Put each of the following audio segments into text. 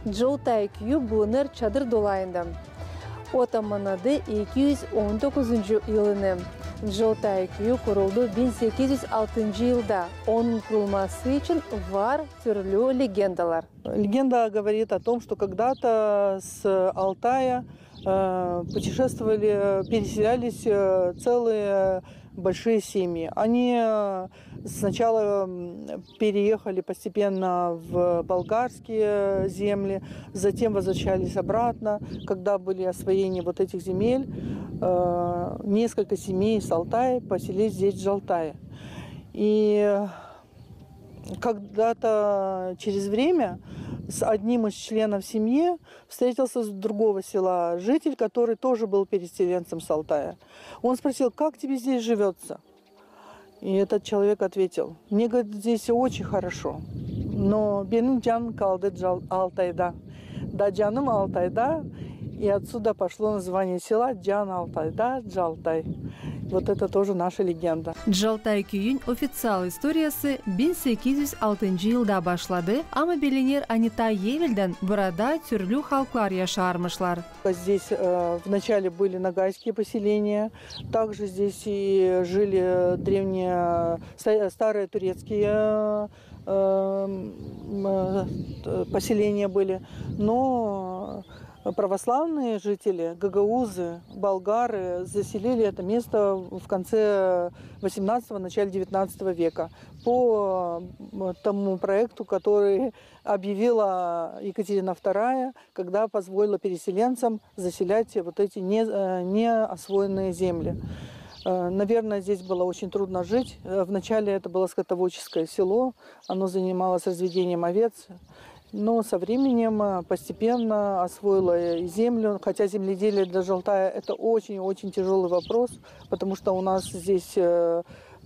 Жолтай күйі бұлыныр чадыр долайында. Отаманаdı 219 yılını. Жолтай күйі kuruldu 1806 yılda. Onun kurulması için var türlü legendalar. Легенда говорит о том, что когда-то с Алтая путешествовали, переселялись целые большие семьи. Они сначала переехали постепенно в болгарские земли, затем возвращались обратно. Когда были освоения вот этих земель, несколько семей с Алтая поселились здесь, в Жалтае. И когда-то через время с одним из членов семьи встретился с другого села житель, который тоже был переселенцем с Алтая. Он спросил, как тебе здесь живется? И этот человек ответил, мне, говорит, здесь очень хорошо, но benim can kaldı Алтайда. Да, canım Алтайда. И отсюда пошло название села Can Алтайда, Жалтай. Вот это тоже наша легенда. Жалтай күйін официал историясы 1806 yılda başladı, ama bilinir Анита Евельден burada türlü halklar yaşarmışlar. Здесь вначале были ногайские поселения, также здесь и жили древние старые турецкие поселения были, но православные жители, гагаузы, болгары заселили это место в конце 18-го, начале 19 века по тому проекту, который объявила Екатерина II, когда позволила переселенцам заселять вот эти неосвоенные земли. Наверное, здесь было очень трудно жить. Вначале это было скотоводческое село, оно занималось разведением овец. Но со временем постепенно освоила и землю, хотя земледелие для Жалтая – это очень-очень тяжелый вопрос, потому что у нас здесь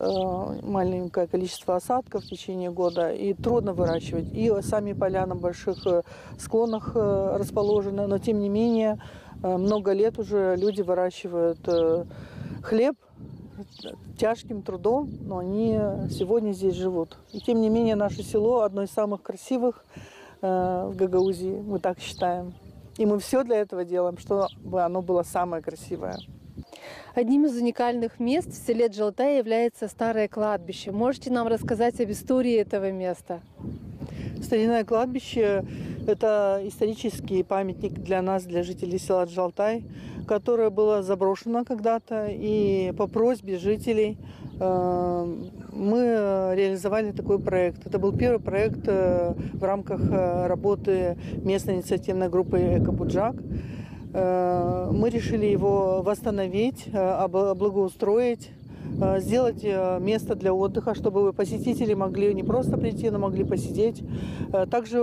маленькое количество осадков в течение года, и трудно выращивать. И сами поля на больших склонах расположены, но тем не менее много лет уже люди выращивают хлеб тяжким трудом, но они сегодня здесь живут. И тем не менее наше село одно из самых красивых в Гагаузии, мы так считаем. И мы все для этого делаем, чтобы оно было самое красивое. Одним из уникальных мест в селе Жалтай является старое кладбище. Можете нам рассказать об истории этого места? Старинное кладбище – это исторический памятник для нас, для жителей села Жалтай, которое было заброшено когда-то, и по просьбе жителей мы реализовали такой проект. Это был первый проект в рамках работы местной инициативной группы «Эко-Буджак». Мы решили его восстановить, облагоустроить, сделать место для отдыха, чтобы посетители могли не просто прийти, но могли посидеть. Также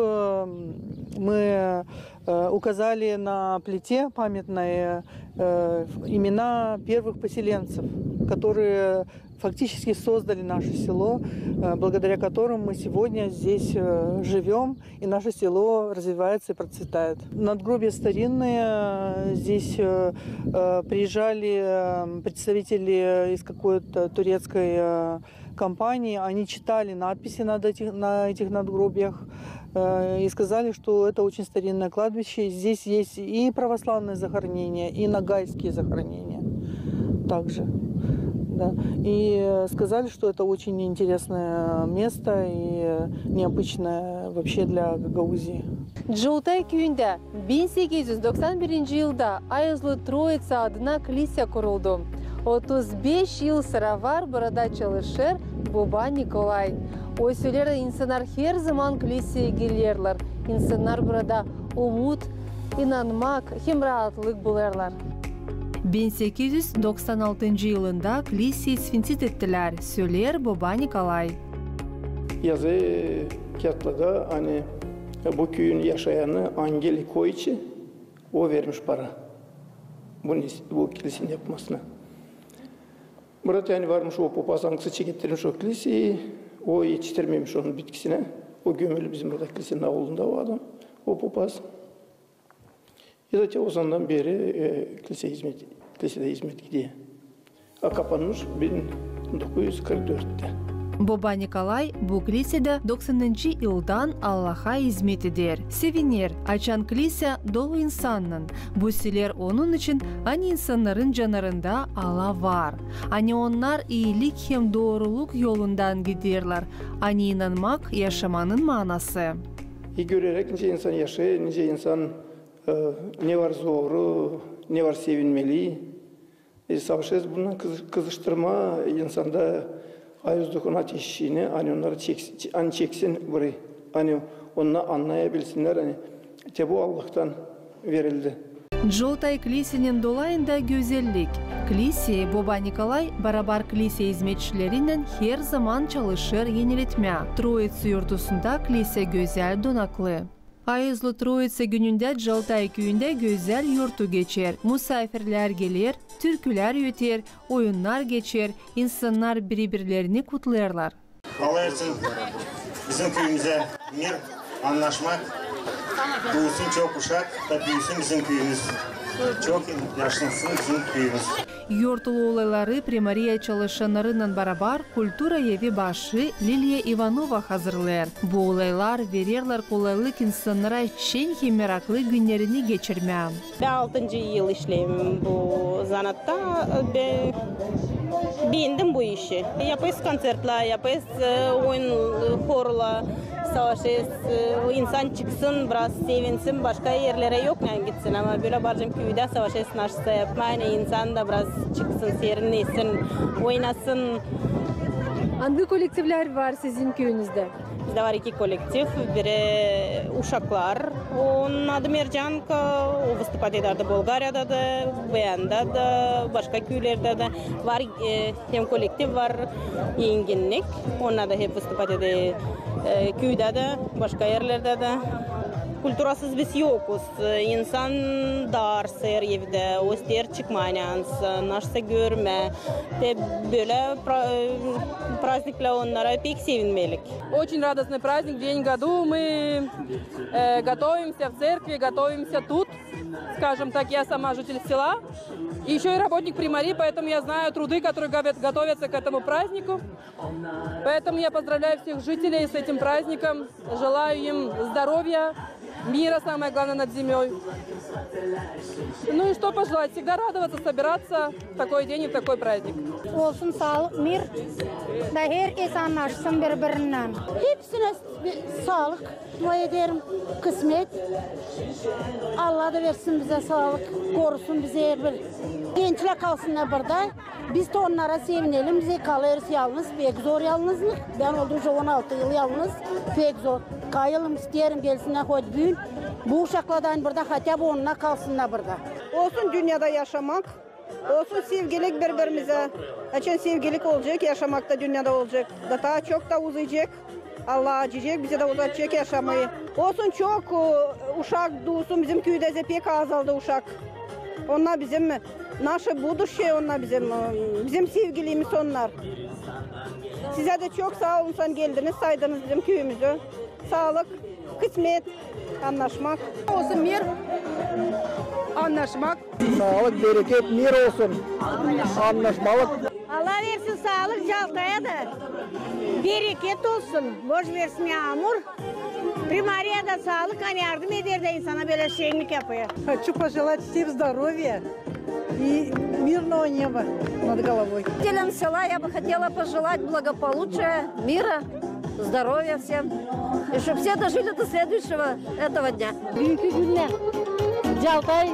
мы указали на плите памятные имена первых поселенцев, которые фактически создали наше село, благодаря которым мы сегодня здесь живем, и наше село развивается и процветает. Надгробия старинные. Здесь приезжали представители из какой-то турецкой компании, они читали надписи на этих надгробиях и сказали, что это очень старинное кладбище. Здесь есть и православные захоронения, и ногайские захоронения также. Да. И сказали, что это очень интересное место и необычное вообще для Гагаузии. Жолтай köyünde 1891 yılda Ayazlı Троица adına kilise kuruldu. 35 yıl sıra var burada çalışır Baba Nikolay. O söylerde insanlar her zaman kiliseye gelirler. İnsanlar burada umut, inanmak, hem rahatlık bulurlar. 1896 yılında kiliseyi sfintit ettiler, söyler Baba Nikolay. Yazı kağıtlarda hani bu köyün yaşayanı Angeli Koiçi o vermiş para bu kilisenin yapmasına. Murat yani varmış o papazangısı çekettirmiş o kiliseyi, o yetiştirmemiş onun bitkisine. O gömülü bizim burada kilisenin avlunda o adam, o papaz. Ya da o zamandan beri kilisede hizmet gidiyor. Kapanmış 1944'te. Боба Николай бу килиседе 90-нчы йылдан Аллаха хизмет eder. Sevinер, ачан килисе долу инсаннын. Бу силер onun için ani insanların canlarında Allah var. Ani onlar iyilik hem doğruluk yolundan giderler. Ani inanmak yaşamanın manası. Görerek nice insan yaşıyor, nice insan ne var zoru, ne var sevinmeli. Savaşız bundan kızıştırma insanda ayızdığın ateşini, hani onları çeksin burayı. Hani onu anlayabilsinler, hani bu Allah'tan verildi. Жолтай Клисенин долайында güzellik. Клисе Боба Николай барабар Клисе hizmetçilerinden her zaman çalışır yeniletme. Troitsi yurtusunda Klise güzel donaklı. Ayızlı Troitsi gününde Жолтай köyünde güzel yurtu geçer. Musafirler gelir, türküler öter, oyunlar geçer, insanlar birbirlerini kutlarlar. Allah için bizim köyümüze mir, anlaşmak, büyüsün çok uşak da büyüsün bizim köyümüz. Çok yaşlansın bizim köyümüz. Yurtulu olayları primariya çalışanlarından beraber kultura evi başı Liliya Ivanova hazırlar. Bu olaylar verirler kolaylık insanlara çen meraklı günlerini geçirmem. Ben 6. yıl işleyim bu zanatta. Beğendim bu işi. Yapıyoruz konsertler, yapıyoruz oyun horla. Savaşız, insan çıksın, biraz sevinsin, başka yerlere yok ne gitsin ama böyle barcım köyde savaşız, naşsa yapmayın, insan da biraz çıksın, serinlesin, oynasın. Hangi kolektifler var sizin köyünüzde? Bizde var 2 kolektif, biri uşaklar, onun adı Mercanka, o vыступать ederdi Bulgarya'da da, Bayan'da da, başka köylerde de var, hem kolektif var, yenginlik, onlar da hep vыступать eder. Köyde de, başka yerlerde de. Kulturasız biz yokuz. İnsan darsa evde, o ister çıkmayans, naşsa görme. Böyle праздникler onlara pek sevinmelik. Очень радостный праздник, день в году. Мы готовимся в церкви, готовимся тут. Скажем так, я сама житель села. И еще и работник примарии, поэтому я знаю труды, которые готовятся к этому празднику. Поэтому я поздравляю всех жителей с этим праздником. Желаю им здоровья, мира, самое главное, над землей. Ну и что пожелать? Всегда радоваться, собираться в такой день и в такой праздник. Olsun sağlık, mir da herkes anlaşsın birbirinden. Hepsine sağlık, dua ederim, kısmet. Allah da versin bize sağlık, korusun bize her bir. Gençler kalsınlar burada. Biz de onlara sevinelim. Bize kalırız yalnız, pek zor yalnızlık. Ben olduğunca 16 yıl yalnız, pek zor. Kayılım isterim gelsinler hoş büyün. Bu uşaklardan burada, hatta bu onunla kalsınlar burada. Olsun dünyada yaşamak, olsun sevgilik birbirimize. Açın sevgilik olacak, yaşamak da dünyada olacak. Daha çok da uzayacak. Allah acıyacak, bize de uzatacak yaşamayı. Olsun çok uşak doğsun, bizim köyde pek azaldı uşak. Onlar bizim, naşı budur şey onlar bizim sevgilimiz onlar. Size de çok sağ olun, sen geldiniz, saydınız bizim köyümüzü. Sağlık, kısmet, anlaşmak. Olsun mir, anlaşmak. Sağlık, bereket, mir olsun. Anlaşmalık. Allah versin sağlık Жолтая da. Bereket olsun, boş versin yağmur. Примария da sağlık, hani yardım eder de insana böyle şeylik yapıyor. Хочу пожелать всем здоровья и мирного неба над головой. Жителям села я бы хотела пожелать благополучия, мира, здоровья всем. И чтобы все дожили до следующего этого дня. Büyükü günler. Жолтай,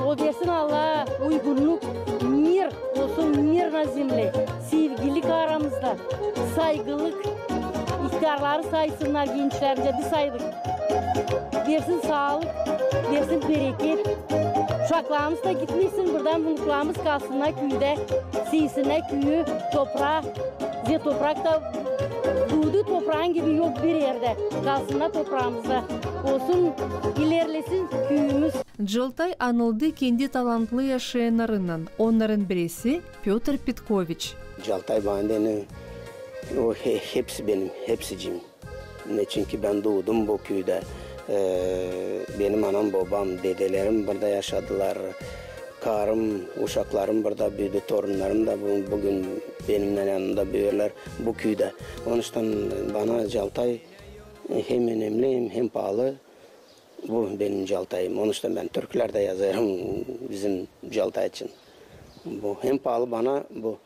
o versin Allah uygunluk, mir olsun, mir na земле. Sevgilik aramızda, saygılık, ihtiyarları saysınlar, gençlerce bir saydık. Versin sağlık, versin bereket. Uşaklarımız da gitmesin, buradan bunuklarımız kalsınlar köyde, sevsinler köyü, toprağı. Bize toprak da doğdu toprağın gibi yok bir yerde. Kalsınlar toprağımızda. Olsun, ilerlesin köyümüz. Жолтай anıldı kendi talantlı yaşayanlarından. Onların birisi Piotr Petkoviç. Жолтай bandeni o hepsi benim, hepsicim. Ne çünkü ben doğdum bu köyde. Benim anam babam, dedelerim burada yaşadılar. karım, uşaklarım burada büyüdü, torunlarım da bugün benimle yanımda büyürler bu köyde. Onun için bana Caltay hem önemli hem pahalı. Bu benim Caltay'ım. Onun için ben türkülerde yazarım bizim Caltay için. Bu hem pahalı bana bu.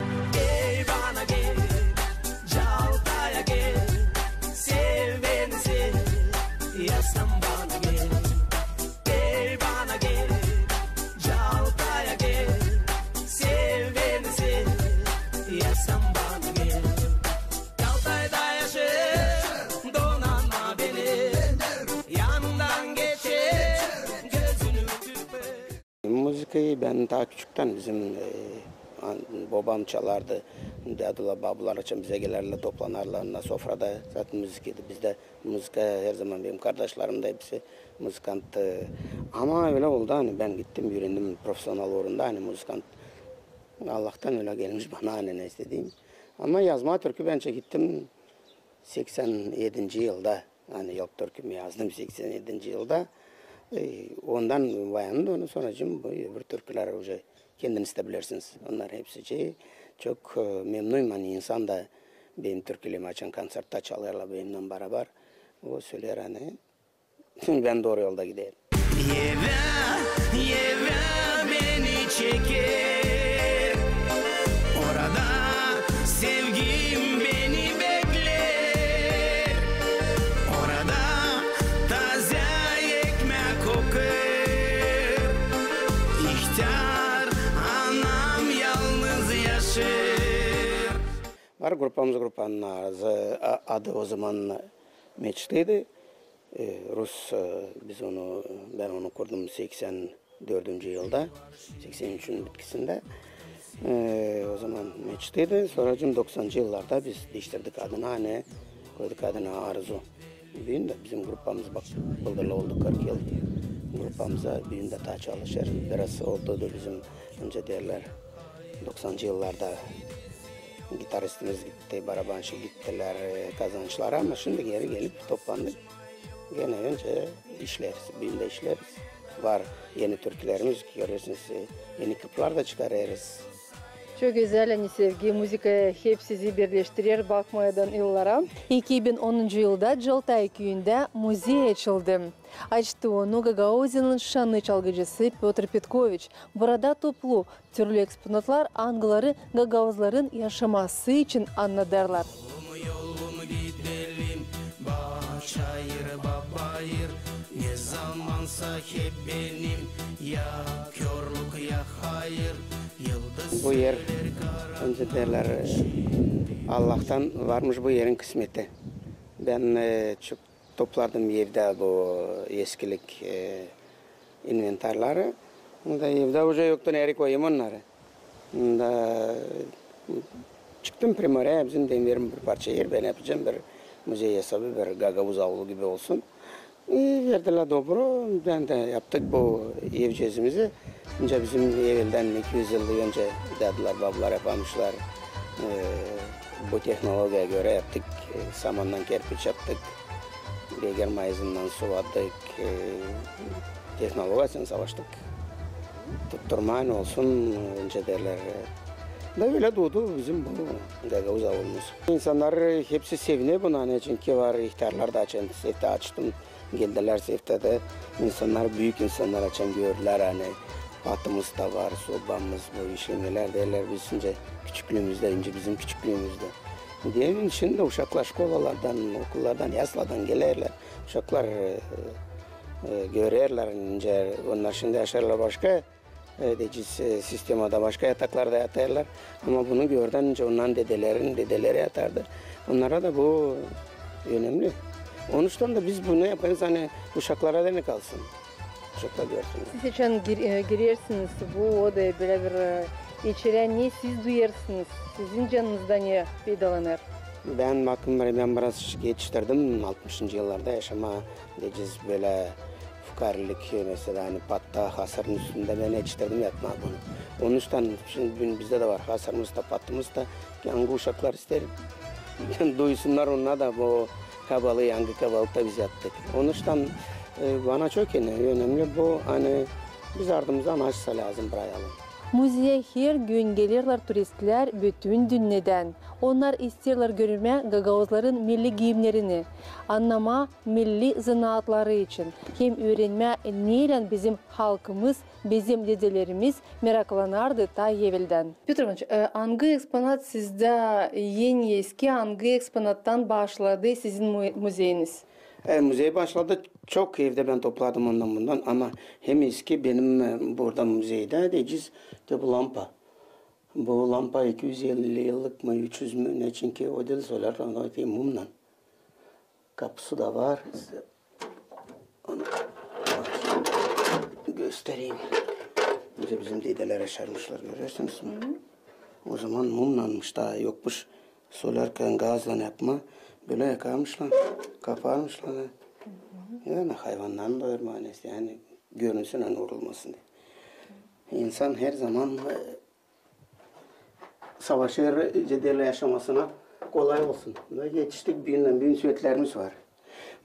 Müziği ben daha küçükten bizim babam çalardı. Dadılar, babalar için bize gelirler, toplanırlar sofrada. Zaten müzikiydi. Bizde müzik her zaman benim kardeşlerim de hepsi müzikanttı. Ama öyle oldu hani ben gittim, yüründüm profesyonel orunda hani müzikant. Allah'tan öyle gelmiş bana hani ne istediğim. Ama yazma türkü bence gittim 87. yılda. Hani yok türkümü yazdım 87. yılda. Ondan bayandı, ondan sonra bu öbür türküler hoca kendiniz de bilirsiniz. Onlar hepsi çok memnunum. Hani insan da benim türkülerimi açan konsertte çalarlar benimle beraber. O söyler hani ben doğru yolda giderim. Yeve beni çeker, orada sevgim beni bekler, orada taze ekmek kokar, ihtiyar anam yalnız yaşar. Var gruppanın adı o zaman Meçliydi. Rus ben onu kurdum 84. yılda 83'ün bitkisinde o zaman Meçliydi. Sonra 90'cı yıllarda biz değiştirdik adını hani koyduk adını Arzu. Büyün de bizim grupamız bak bıldırlı oldu 40 yıl grupamıza büyün de daha çalışır. Biraz oldu bizim önce derler 90'cı yıllarda gitaristimiz gitti, barabanşı gittiler kazançlara ama şimdi geri gelip toplandık. Gene önce işleriz, büyünde işleriz. Var yeni türkülerimiz görüyorsunuz, yeni kıplar da çıkarırız. Çok güzel hani sevgi, müzika hep sizi birleştirir bakmadan yıllara. 2010 yılda Caltay köyünde müze açıldı. Açtı onu Gagauza'nın şanlı çalgıcısı Petr Petkoviç. Burada toplu türlü eksponatlar Angları Gagauzların yaşaması için anlatırlar. Ne zamansa hep benim ya körlük ya hayır. Bu yer önce derler Allah'tan varmış bu yerin kısmeti. Ben çok toplardım evde bu eskilik inventarları. Evde hoca yoktu nereye koyayım onları. Çıktım primariye bizim demirim bir parça yer ben yapacağım bir müze hesabı bir Gagavuz avlu gibi olsun. Verdiler dobro, ben de yaptık bu ev cezimizi. Önce bizim evvelden 200 yıl önce dediler, babalar yapamışlar. Bu teknolojiye göre yaptık. Samandan kerpiç yaptık. Beger mayasından suvadık. Teknolojisiyle savaştık. Tutturmayın olsun önce derler. Da öyle doğdu bizim bu Gagavuz avlumuz. İnsanlar hepsi seviniyor buna. Çünkü var ihtiyarlar da açan, sefte açtım. Geldiler seftede. İnsanlar, büyük insanlar açan gördüler hani. Patımız da var, sobamız, bu işlemeler derler biz önce küçüklüğümüzde, önce bizim küçüklüğümüzde. Diyelim şimdi uşaklar şkolalardan, okullardan, yasladan gelirler. Uşaklar görürler önce, onlar şimdi yaşarlar başka. Sistemada başka yataklarda yatarlar. Ama bunu gördüğün önce onların dedeleri yatardı. Onlara da bu önemli. Onun için de biz bunu yaparız hani uşaklara da ne kalsın. Uşaklar görsün. Siz için girersiniz bu odaya böyle bir içeri ne siz duyarsınız? Sizin canınızda ne faydalanır? Ben biraz geçiştirdim 60. yıllarda yaşama diyeceğiz böyle fukarlık mesela hani patta hasarın üstünde ben geçiştirdim yatma bunu. Onun için şimdi bizde de var hasarımız da pattımız da hangi uşaklar isterim. Duysunlar onlar da bu kabalı yangı kabalıkta biz yattık. Onun için bana çok önemli bu hani Biz ardımızdan açsa lazım burayalım. Muzeye her gün gelirler turistler bütün dünyeden. Onlar isterler görme Gagavuzların milli giyimlerini, anlama milli zanaatları için. Hem öğrenme neyle bizim halkımız, bizim dedelerimiz meraklanardı ta evvelden. Petr Ivanoviç, hangi eksponat sizde en eski, hangi eksponattan başladı sizin muzeyiniz? Müzeye başladı. Çok evde ben topladım ondan bundan ama hem eski benim burada müzeyde diyeceğiz de bu lampa. Bu lampa 250 yıllık mı 300 mü ne çünkü o değil söyler mumla. Kapısı da var. Size onu göstereyim. Bizim dedeler yaşarmışlar görüyorsunuz mu? O zaman mumlanmış daha yokmuş. Solarken gazla yapma. Böyle yakamışlar, kaparmışlar. Yani hayvanların da örmanesi yani görünsün vurulmasın diye. İnsan her zaman savaşır, ciddiyle yaşamasına kolay olsun. Yetiştik büyün süvetlerimiz var.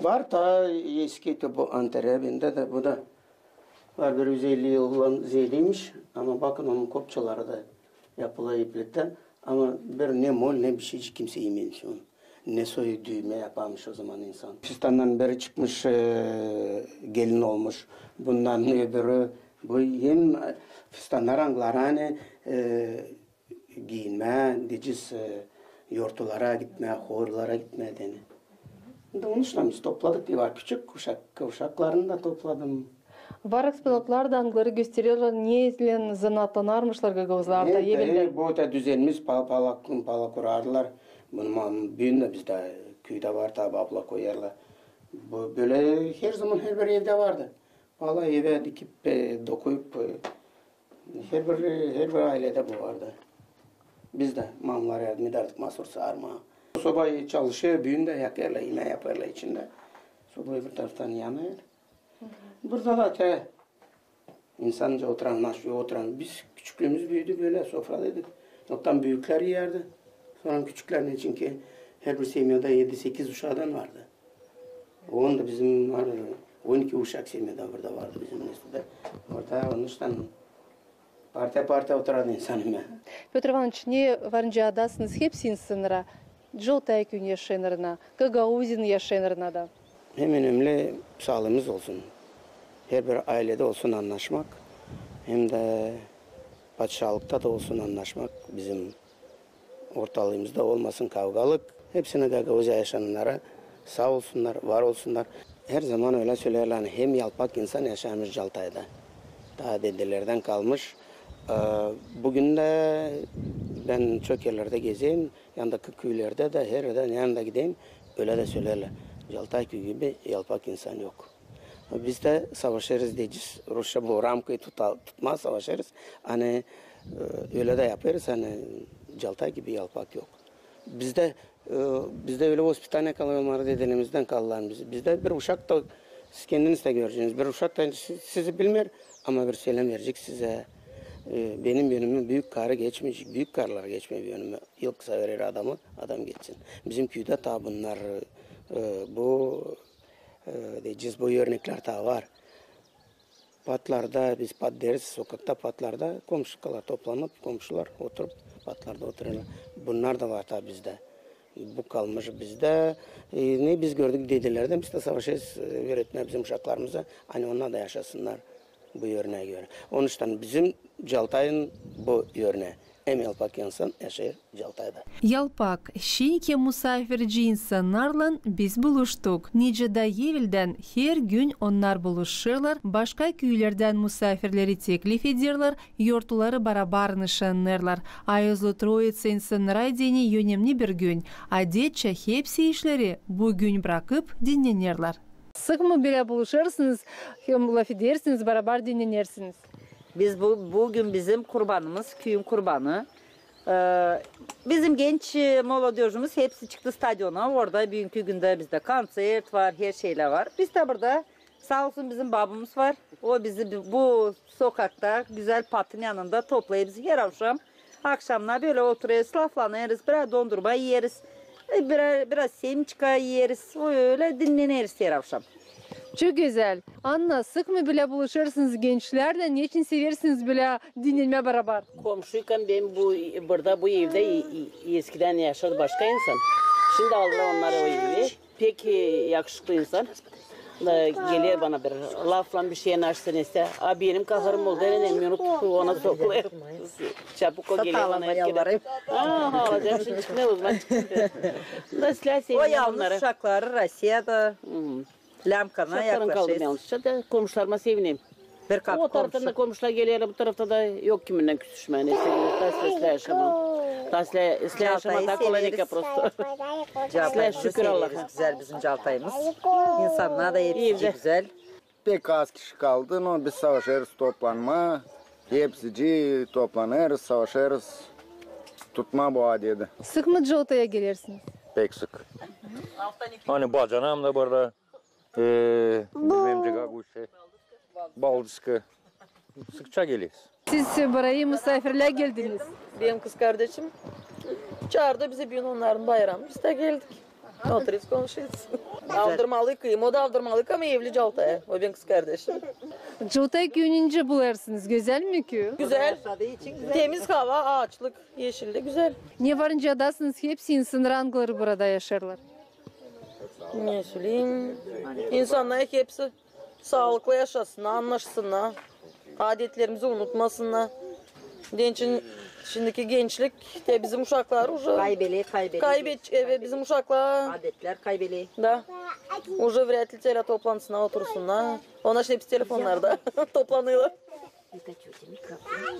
Var ta eski bu Antalya'da da bu da var bir 150 yıldan zeyliymiş ama bakın onun kopçaları da yapılı iplikten ama bir ne mol ne bir şey kimse yememiş onu. Ne soyu düğme yaparmış o zaman insan. Pakistan'dan beri çıkmış gelin olmuş. Bundan öbürü bu hem Pakistanlar anglar hani giyinme, diyeceğiz yortulara gitme, horlara gitme deni. Onun için biz topladık diye var. Küçük kuşaklarını da topladım. Var eksponatlarda angları gösteriyorlar niye izleyen zanaatlanarmışlar Gagavuzlarda evvelden. Bu da düzenimiz pala kurarlar. Bunun büyün de bizde köyde var tabi abla koyarlar. Bu böyle her zaman her bir evde vardı. Pala eve dikip dokuyup her bir ailede bu vardı. Biz de mamlara yardım ederdik mahsur sarma. Sobayı çalışıyor büyün de yakarlar yine yaparlar içinde. Sobayı bir taraftan yanıyor. Burada da insanca oturan biz küçüklüğümüz büyüdü böyle sofradaydık. Yoktan büyükler yerdi. Sonra küçükler ne çünkü her bir semyada 7-8 uşağdan vardı. Onun da bizim var 12 uşak semyada burada vardı bizim nesilde. Orada onun için parti oturan insanım ya. Petr Ivanoviç, ne varınca adasınız hepsi insanlara? Желтая gün yaşayanlarına, Gagauzin yaşayanlarına da. Hem önemli sağlığımız olsun. Her bir ailede olsun anlaşmak. Hem de padişahlıkta da olsun anlaşmak. Bizim ortalığımızda olmasın kavgalık. Hepsine Gagavuz'a yaşayanlara sağ olsunlar, var olsunlar. Her zaman öyle söylerler. Hem yalpak insan yaşamış Caltay'da. Daha dedelerden kalmış. Bugün de ben çok yerlerde gezeyim. Yandaki köylerde de her yerden yanında gideyim. Öyle de söylerler. Caltay köyü gibi yalpak insan yok. Biz de savaşırız diyeceğiz. Rusya bu ramkayı tutmaz savaşırız. Hani öyle de yaparız. Hani Caltay gibi yalpak yok. Bizde öyle hospitane kalıyorlar dedelerimizden kalırlar bizi. Bizde bir uşak da siz kendiniz de göreceksiniz. Bir uşak da sizi bilmiyor ama bir selam verecek size. Benim yönümü büyük karı geçmeyecek. Büyük karılar geçmiyor yönümü. Yoksa verir adamı, adam geçsin. Bizim köyde ta bunlar bu diyeceğiz bu örnekler daha var. Patlarda biz pat deriz sokakta patlarda komşular toplanıp komşular oturup patlarda oturuyorlar. Bunlar da var tabi bizde. Bu kalmış bizde. Ne biz gördük dedelerden biz de savaşırız öğretmen bizim uşaklarımıza. Hani onlar da yaşasınlar bu örneğe göre. Onun için bizim Caltay'ın bu örneği. Hem yalpak insan yaşayır Caltay'da. Yalpak, şenke musafirci insanlarla biz buluştuk. Nicede evvelden her gün onlar buluşurlar, başka köylerden musafirleri teklif ederler, yortuları barabar nişanlarlar. Ayazlı Troitsa insanlara deni önemli bir gün. Adetçe hepsi işleri bugün bırakıp dinlenirler. Sık mı bile buluşursınız, hem laf edersiniz, beraber dinlenirsiniz? Biz bugün bizim kurbanımız, köyün kurbanı. Bizim genç molodyorumuz hepsi çıktı stadyona. Orada bugünkü günde bizde konsert var, her şeyler var. Biz de burada sağ olsun bizim babamız var. O bizi bu sokakta güzel patın yanında toplayıp bizi her akşamlar böyle oturuyoruz, laflanırız, biraz dondurma yeriz. Biraz semçika yeriz, öyle dinleniriz her akşam. Çok güzel. Anna, sık mı bile buluşursınuz gençlerle? Niçin seversiniz bile dinlenme beraber? Komşuyken ben burada bu evde eskiden yaşadı başka insan. Şimdi aldılar onları o evi. Pek yakışıklı insan. Geliyor bana bir lafla bir şeyin açsın iste. Abi benim kaharım oldu. Eminim ona sokuluyor. Çabuk o geliyor bana etkili. Alacağım şimdi ne uzman çıktı. O yalnız uşakları Rusya'da. Lamkana yaklaşıyor. Komşularıma sevineyim. O taraftan da komşular geliyor, bu tarafta da yok kiminle küsüşme. Tasla yaşamam. Tasla yaşamak da kolay değil prosto. Şükür Allah'a. Güzel bizim Caltay'ımız. İnsanlar da hepsi güzel. Pek az kişi kaldı. No, biz savaşırız toplanma. Hepsi toplanırız, savaşırız. Tutma bu adiyede. Sık mı Caltay'a gelirsiniz? Pek sık. Hani bacanam da burada. Bilmem Gaguşe, Baldıskı. Sıkça geliyoruz. Siz buraya misafirler geldiniz. Benim kız kardeşim çağırdı bizi bir gün onların bayramı. Biz de geldik. Oturuyoruz konuşuyoruz. Aldırmalıyız kıyım. O da aldırmalıyız ama evli Caltay'a. O benim kız kardeşim. Caltay köyünce bularsınız. Güzel mi köy? Güzel. Temiz hava, ağaçlık, yeşillik güzel. Ne varınca adasınız hepsi insan rangları burada yaşarlar. Ne söyleyeyim? İnsanlar hepsi sağlıklı yaşasınlar, anlaşsınlar. Adetlerimizi unutmasınlar. Şimdiki gençlik de bizim uşaklar bizim uşaklar adetler kaybeli. Da. Уже вряд ли теле toplantısına otursunlar. Onlar hepsi telefonlarda toplanıyorlar.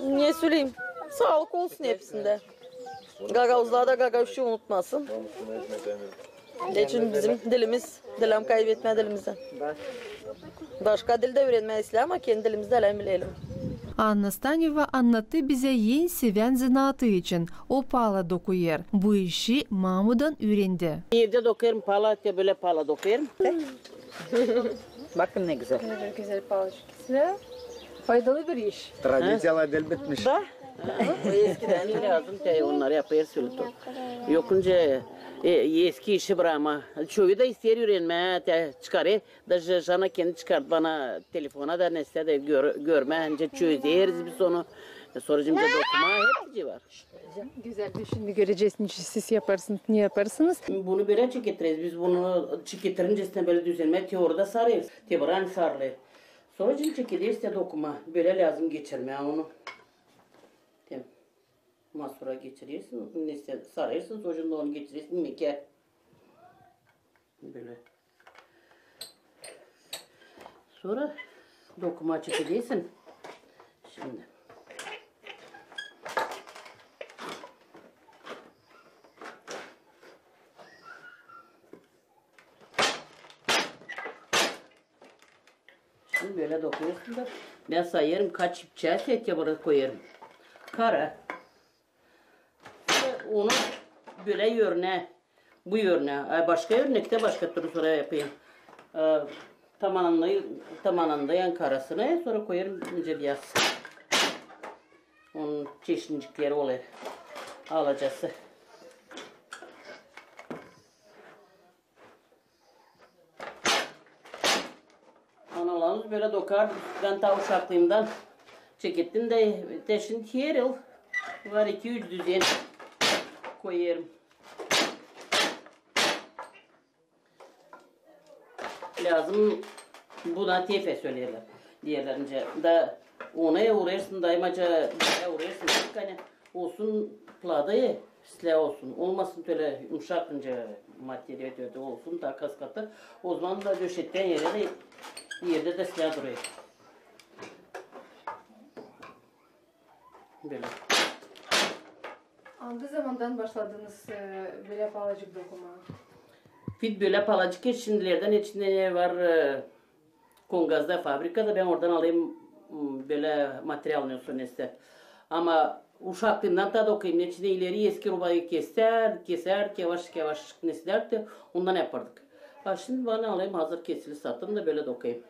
Ne söyleyeyim? Sağlık olsun hepsinde. Gagavuzlar da gagavuşu unutmasın. Için bizim dilimiz, dilim kaybetme dilimizden. Başka dilde öğrenmeyiz ama kendi dilimizde dilim bilelim. Anna Staneva anlattı bize en seven zanaatı için. O pala dokuyor. Bu işi Mahmud'dan öğrendi. Evde dokuyorum pala, böyle pala dokuyorum. Bakın ne güzel. Ne güzel palaçıklar. Faydalı bir iş. Tradisiyalar del bitmiş. Da. Eskiden lazım ki onları yapıyor sürekli. Yokunca eski işi bırakma. Çoğu da ister öğrenme, çıkarır. Da Jana kendi çıkart bana telefona da neyse de görme. Önce çözeriz biz onu. Sorucumca dokuma hepsi var. Güzel şimdi göreceğiz. Siz yaparsınız, ne yaparsınız? Bunu böyle çeketiriz. Biz bunu çeketirince böyle düzenme teoride sarıyoruz. Teoran sarılır. Sorucum çekeriz de dokuma. Böyle lazım geçirmeye onu. Masura geçiriyorsun, neyse sarıyorsun, sonucunda onu geçiriyorsun, meker. Böyle. Sonra dokuma çekiliyorsun. Şimdi. Şimdi böyle dokuyorsun da ben sayarım kaç ipçe et ya burada koyarım. Kara. Onu böyle yörüne, bu yörüne, başka örnekte başka türlü sonra yapayım. Tamanandayan karasını sonra koyarım ince biraz. Onun çeşincikleri olur. Alacası. Analarımız böyle dokar. Ben ta uşaklığımdan çekettim de şimdi her yıl var 2-3 düzen koyarım. Lazım buna tefe söylerler. Diğerlerince da ona uğrarsın daymaca uğrarsın. Yani olsun pladı silah olsun. Olmasın böyle yumuşakınca materyal olsun da kas katı. O zaman da döşetten yerde de silah duruyor. Böyle. Hangi zamandan başladınız böyle palacık dokuma? Fit böyle palacık şimdilerden içinde var Kongaz'da fabrikada ben oradan alayım böyle materyal olsun işte. Ama uşaklığından da dokuyayım. İçinde ileri eski rubayı keser yavaş nesler de ondan yapardık. Şimdi bana alayım hazır kesili sattım da böyle dokuyayım.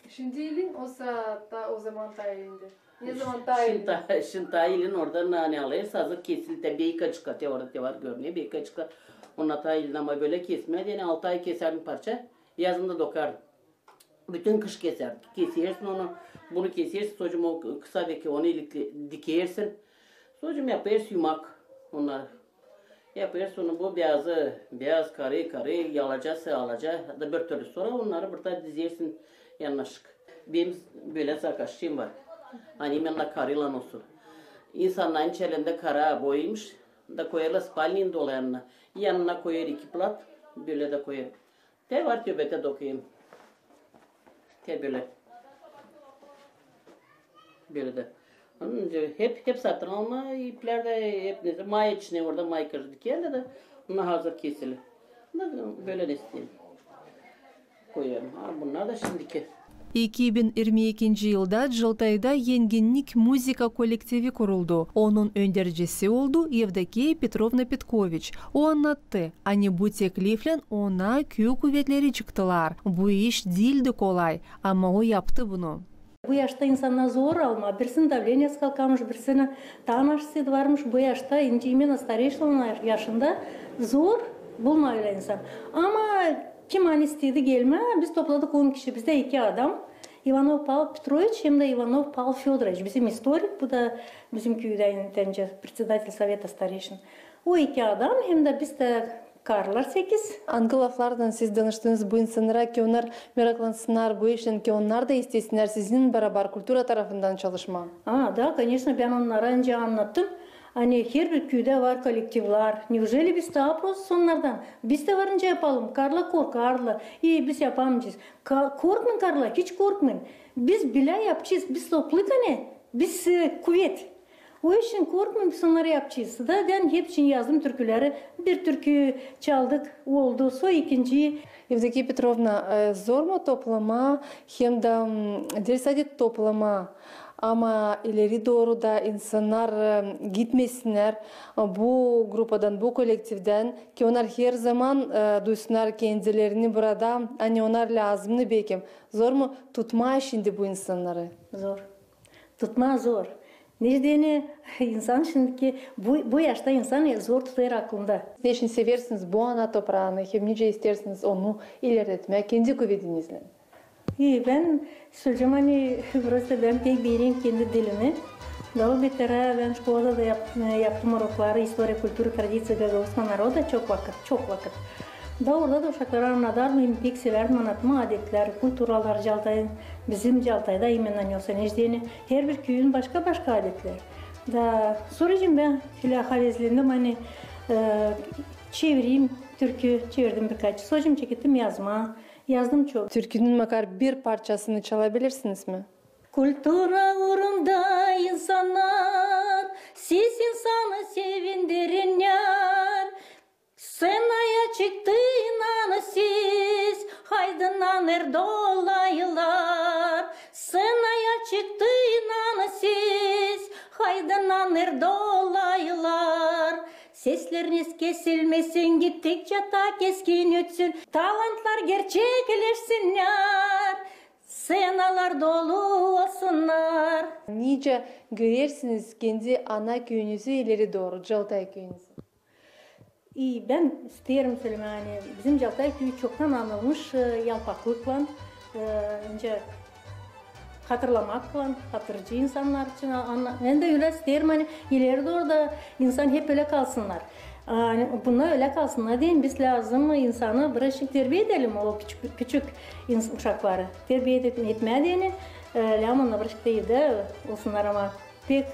Şimdi ilin olsa da o zaman tayinde. Ne zaman tayinde? Şimdi tayilin oradan hani alırız hazır kesili de beyka çıkart ya orada var görünüyor beyka çıkart. Onunla tayilin ama böyle kesmedi yani 6 ay keser bir parça yazında dokardım. Bütün kış keserdik. Kesersin onu, bunu kesersin. Çocuğum o kısa beki onu dikersin. Çocuğum yaparsın yumak onlar. Yaparsın onu bu beyaz karı yalacaksa alacak da bir türlü sonra onları burada dizersin yanlaşık. Benim böyle sarkaççıyım var. Hani benimle karıyla olsun. İnsanların çelinde kara boyaymış da koyarlar spalinin dolaylarına. Yanına koyar 2 plat, böyle de koyar. Te var tübete dokuyayım. Te böyle. Böyle de. Hep satın alma iplerde hep neyse may içine orada may kırdık yerle de bunlar hazır kesili. Böyle de isteyeyim. Koyarım. Bunlar da şimdiki. 2022 yılda Жылтайда Yenginlik Muzika kolektivi kuruldu. Onun öncesi oldu Evdokiya Petrovna Petkoviç. O anlattı. Hani bu teklifle ona köy kuvvetleri çıktılar. Bu iş değildi kolay ama o yaptı bunu. Bu yaşta insanlar zor alma. Birisinin davlenyası kalkamış, birisinin tanışsı varmış. Bu yaşta imенно старейшинlar yaşında zor bulma öyle insan. Ama kim hani istedi gelme, biz topladık 10 kişi, bizde 2 adam. Ivanov Pavel Petrovich hem de Ivanov Pavel Fedorovich. Bizim historik, bu da bizim köyden председатель совета старейшин. O 2 adam hem de biz de karlar 8. Ангыловлардан siz danıştığınız bu insanlara ki onlar meraklansınlar bu işin ki onlar da istesinler sizin beraber kultura tarafından çalışma. Да, конечно, ben onlara önce anlattım. Hani her bir köyde var kolektivler. Neужели biz daha просто onlardan? Biz de varınca yapalım. Karla korkarlar. Biz yapamayacağız. Korkmayın karla, hiç korkmayın. Biz bile yapacağız. Biz toplu tane. Biz kuvvet. O için korkmayın biz onları yapacağız. Da ben hepsini yazdım türküleri. Bir türkü çaldık oldu. Sonra ikinci. Evdokiya Petrovna zor mu toplama hem de ders adet toplama? Ama ileri doğru da insanlar gitmesinler bu grupadan, bu kolektiften ki onlar her zaman duysunlar kendilerini burada. Hani onlar lazımdı belki. Zor mu tutma şimdi bu insanları? Zor. Tutma zor. Nedeni insan şimdiki bu yaşta insan zor tutar aklında. Ne için seversiniz bu ana toprağını, hem nice istersiniz onu ilerletmek kendi kuvvetinizle? Ben söyleyeceğim hani burası ben pek bileyim kendi dilimi. Daha beter ben şkolada da yaptım urokları, historia, kültürü, tradisiya, Gagauzska народа çok vakit. Da orada da uşaklara anladardım, pek severdim anlatma adetler, kulturalar Жалтай, bizim Жалтайда именно несенеждeni, her bir köyün başka adetler. Da soracağım ben filahavezlendim hani çevireyim, türkü çevirdim birkaç. Soracağım çekittim yazdım çok. Türkünün makar bir parçasını çalabilirsiniz mi? Kultura uğrunda insanlar, siz insanı sevindirin yar. Scenaya çıktı inanı siz, haydınlanır dolayılar. Scenaya çıktı inanı siz, haydınlanır dolayılar. Sesleriniz kesilmesin, gittikçe ta keskin ötsün. Talantlar gerçekleşsinler, scenalar dolu olsunlar. Nice görersiniz kendi ana köyünüzü ileri doğru, Жалтай köyünüzü. Ben isterim söyleme hani bizim Жалтай köyü çoktan anılmış yalpaklıkla, önce hatırlamakla, hatırcı insanlar için. Ben de öyle isterim hani ileri doğru da insan hep öyle kalsınlar. Bunlar öyle kalsınlar değil, biz lazım insanı bırakıp terbiye edelim o küçük uşakları. Terbiye etmeye değil, lamanla bırakıp değil de olsunlar ama pek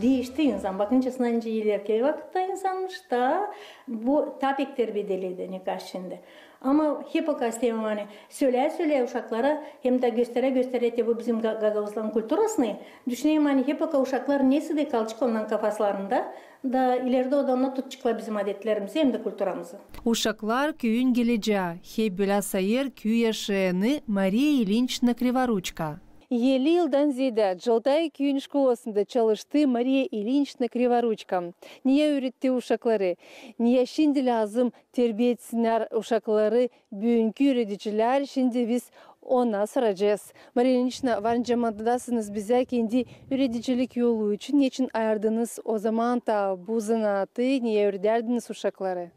değişti insan. Bakınca sınavınca ileriki vakitte insanmış da bu tabii terbiye edildi nikah şimdi. Ama hep o kastım hani söyle uşaklara hem de göstere bu bizim Gagauzlan kulturasını düşüneyim hani hep o uşaklar nesi de kalçık ondan kafaslarında da ileride odanla tutacaklar bizim adetlerimizi hem de kulturamızı. Uşaklar köyün geleceği. Hep bila sayır köy yaşayanı Mariya Ilinchna Krivorучка. 50 yıldan ziyade Жалтай köyün şkolasında çalıştı Mariya Ilinchna Krivorучка. Niye öğretti uşakları? Niye şimdi lazım terbiye etsinler uşakları? Bugünkü öğreticiler şimdi biz ona soracağız. Mariya Ilinchna varınca mantıdasınız bize kendi öğreticilik yolu için niçin ayırdınız o zaman da bu zanaatı niye öğreterdiniz uşakları?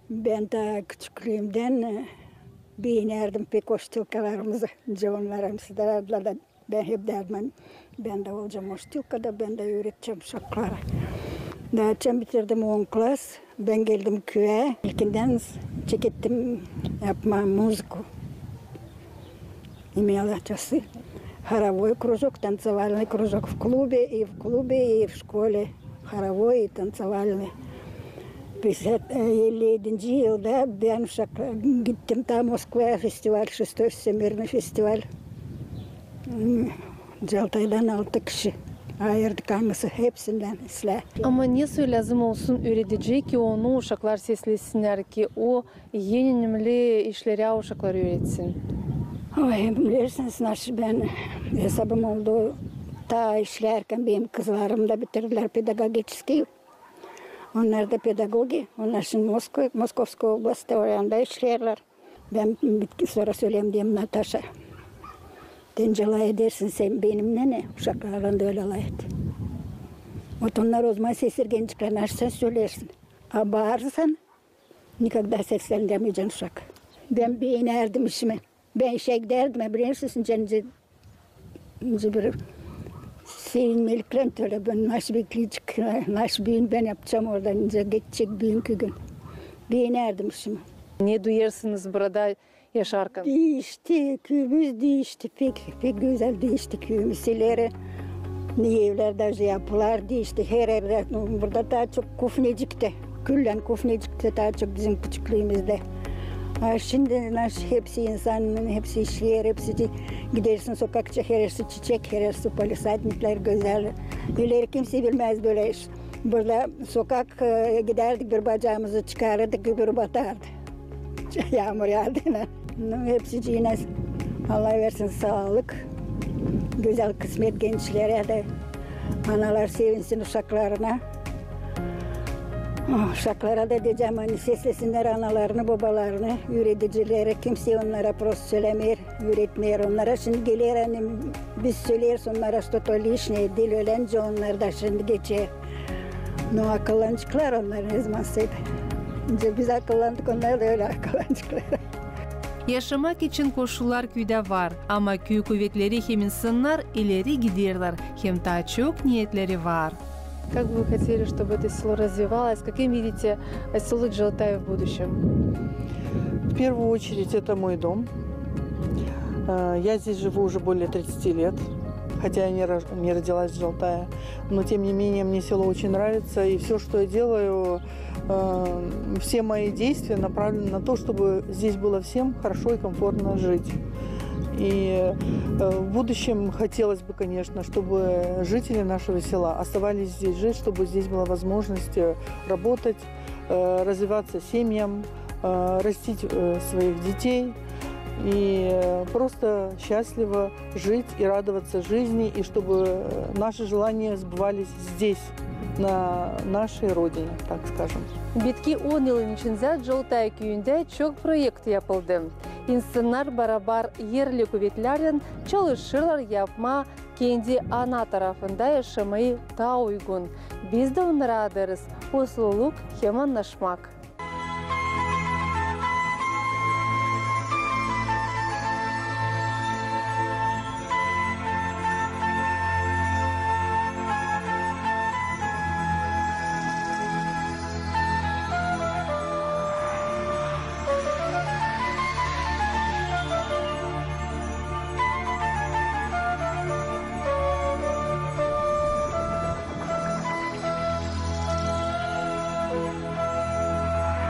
Ben de küçüklüğümden beğenerdim pek hoş tilkalarımızı. Onlarımızı da ben hep derdim. Ben de olacağım hoş tilkada, ben de öğreteceğim uşaklara. Dağıtacağım bitirdim 10 klas. Ben geldim köye. İlkinden çekettim yapma müziku. Имела часы. Хоровой кружок, танцевальный кружок в клубе, и в школе. Хоровой и танцевальный. 57 yılda ben gittim ta Moskva'ya festival, 6. Всемирный festival. Жалтай'dan 6 kişi ayırdık hangisi hepsinden isle. Ama niye lazım olsun öğretici ki onu uşaklar seslesinler ki o yenimli işleri uşaklar öğretsin? Ay bilirsiniz ben hesabım oldu ta işlerken benim kızlarım da bitirdiler pedagogический. Onlar da pedagogi. Onlar şimdi Moskovska oblasti oranda işlerler. Ben sonra söyleyeyim diyeyim Natasha. Dencelay edersin sen benimle ne? Uşaklarla da öyle alaydı. Onlar o zaman sesirgençliklerini açsan söylersin. Ama bağırırsan nikakda seslendiremeyeceksin uşak. Ben beğenerdim işimi. Ben işe giderdim. Biliyorsun cence bir sevinmelikle öyle ben nasıl bekleyecek, nasıl büyün ben yapacağım oradan ince geçecek büyünkü gün. Beğenerdim işimi. Ne duyarsınız burada yaşarken? Değişti, köyümüz değişti. Pek güzel değişti köyümüz. Evlerde yapılar değişti. Her yerde burada daha çok kufnecikti. Küllen kufnecikti daha çok bizim küçüklüğümüzde. Şimdi hepsi insanın, hepsi işler, hepsi gidersin sokakça, herisi çiçek, herisi palisadnikler güzel. Öyle kimse bilmez böyle iş. Burada sokak giderdik, bir bacağımızı çıkarırdık, öbürü batardı. Yağmur yağdığına. Hepsi yine Allah versin sağlık. Güzel kısmet gençlere de. Analar sevinsin uşaklarına. Uşaklara da diyeceğim hani seslesinler analarını, babalarını, öğreticilere. Kimse onlara prost söylemeyer, öğretmeyer onlara. Şimdi gelir hani biz söyleriz onlara что-то лишнее, dil öğrenci onlar da şimdi geçer. No akıllancıklar onlar ne zaman söyledi. Biz akıllandık, onlar da öyle akıllancıklar. Yaşamak için koşullar köyde var ama köy kuvvetleri hem insanlar ileri gidiyorlar hem daha çok niyetleri var. Как бы вы хотели, чтобы это село развивалось? Каким видите село Джалтай в будущем? В первую очередь это мой дом. Я здесь живу уже более 30 лет, хотя я не родилась в Жалтае, но тем не менее мне село очень нравится, и все, что я делаю, все мои действия направлены на то, чтобы здесь было всем хорошо и комфортно жить. И в будущем хотелось бы, конечно, чтобы жители нашего села оставались здесь жить, чтобы здесь была возможность работать, развиваться семьям, растить своих детей и просто счастливо жить и радоваться жизни, и чтобы наши желания сбывались здесь, на нашей родине, так скажем. Bitki 10 yılın içinde Joltay köyünde çok proje yapıldı. İnsanlar beraber yerli kuvvetlerden çalışırlar yapma, kendi ana tarafında yaşamayı daha uygun. Biz de onlara adarız, usluluk hem anlaşmak.